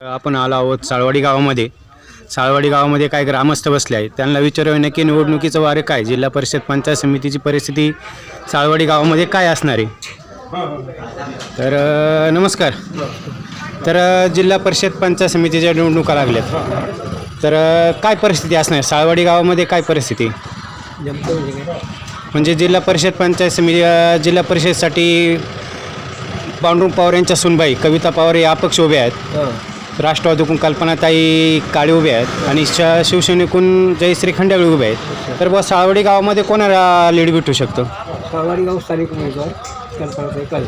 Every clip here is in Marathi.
आपण आलो आहोत साळवाडी गावामध्ये. साळवाडी गावामध्ये काय ग्रामस्थ बसले आहेत, त्यांना विचारूया नक्की निवडणुकीचं वारे काय, जिल्हा परिषद पंचायत समितीची परिस्थिती साळवाडी गावामध्ये काय असणार आहे. तर नमस्कार. तर जिल्हा परिषद पंचायत समितीच्या निवडणुका लागल्यात, तर काय परिस्थिती असणार साळवाडी गावामध्ये, काय परिस्थिती म्हणजे जिल्हा परिषद पंचायत समिती जिल्हा परिषदेसाठी पांडुरंग पवार यांच्या सुनबाई कविता पवार या अपक्ष उभ्या आहेत, राष्ट्रवादीकडून कल्पनाताई काळे उभे आहेत आणि शिवसेनेकडून जयश्री खंडागळे उभे आहेत. तर बस साळवाडी गावामध्ये कोणाला लीड भेटू शकतो. साळवाडी गाव स्थानिक उमेदवार कल्पनाताई काळे.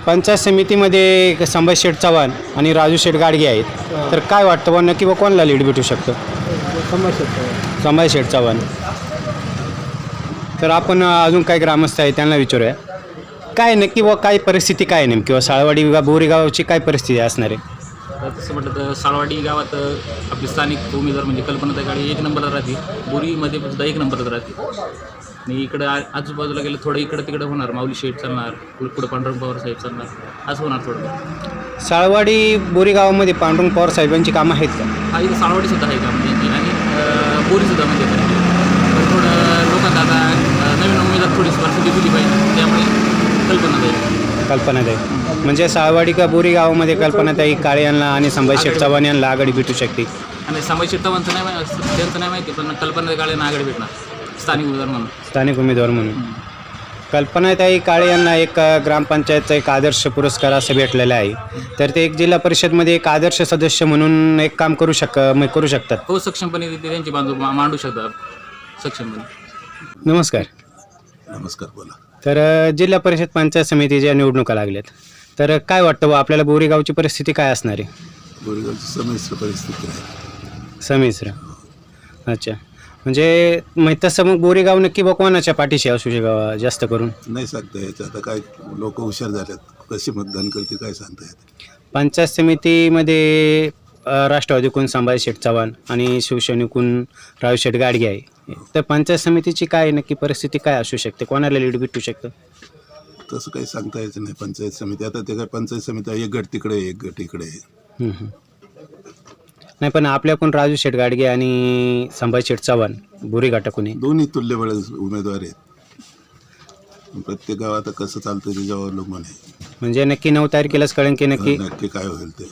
पंचायत समितीमध्ये संभाजी शेठ चव्हाण आणि राजू शेठ गाडगे आहेत, तर काय वाटतं बा नक्की बा कोणाला लीड भेटू शकतं. संभाजी शेठ चव्हाण. तर आपण अजून काही ग्रामस्थ आहेत त्यांना विचारूया काय नक्की व काय परिस्थिती काय नेमकी किंवा साळवाडी बोरी गावाची काय परिस्थिती असणार आहे. तसं म्हटलं तर साळवाडी गावात आपली स्थानिक उमेदवार म्हणजे कल्पनाताई काळे एक नंबरला राहते, बोरीमध्ये सुद्धा एक नंबरला राहते. आणि इकडं आजूबाजूला गेलं थोडं इकडं तिकडं होणार, माऊली शेठ चालणार, पुढं पांडुरंग पवार साहेब चालणार, असं होणार थोडं. साळवाडी बोरी गावामध्ये पांडुरंग पवार साहेबांची कामं आहेत का. हा इथं साळवाडीसुद्धा आहे का म्हणजे आणि बोरीसुद्धा म्हणजे थोडं लोकांना आता नवीन उमेदवार थोडी परिस्थिती दिली पाहिजे, त्यामुळे कल्पनाताई म्हणजे साळवाडी का बोरी गावामध्ये कल्पनाताई काळे यांना आणि संभाजी शेठ चव्हाण यांना आघाडी भेटू शकते. आणि संभाजी शेठ चव्हाणचं त्यांचं नाही माहिती, पण कल्पनाताई काळेंना आघाडी भेटणार स्थानिक उमेदवार म्हणून. कल्पनाताई काळे यांना एक ग्रामपंचायतचा एक आदर्श पुरस्कार असं भेटलेला आहे, तर ते एक जिल्हा परिषदमध्ये एक आदर्श सदस्य म्हणून एक काम करू शकतात. हो, सक्षमपणे ते त्यांची बाजू मांडू शकतात सक्षमपणे. नमस्कार. नमस्कार, बोला. तर जिल्हा परिषद पंचायत समितीच्या निवडणुका लागल्यात, तर काय वाटतं बा आपल्याला बोरी गावची परिस्थिती काय असणार आहे. बोरीगावची संमिश्र परिस्थिती आहे. संमिश्र. अच्छा, म्हणजे तसं मग बोरी गाव नक्की बा कोणाच्या पाठीशी असू शकते जास्त करून. नाही सांगता येत, आता काय लोक हुशार झाल्यात, कशी मतदान करतील काय सांगता येत. पंचायत समितीमध्ये राष्ट्रवादीकडून संभाजी शेठ चव्हाण आणि शिवसेनेकडून राजू शेठ गाडगे आहे, तर पंचायत समितीची काय नक्की परिस्थिती काय असू शकते, कोणाला लीड भेटू शकतं. तसं काही सांगता यायचं नाही. पंचायत समिती आता ते काय पंचायत समिती एक गट तिकडे एक गट इकडे आहे. नाही, पण आपल्याकडून राजू शेठ गाडगे आणि संभाजी शेठ चव्हाण बोरी गटाकडून दोन्ही तुल्यबळ उमेदवार आहेत. प्रत्येक गावात कसं चालतं त्याच्यावर अवलंबून आहे. म्हणजे नक्की 9 तारखेलाच कळेल की नक्की नक्की काय होईल ते.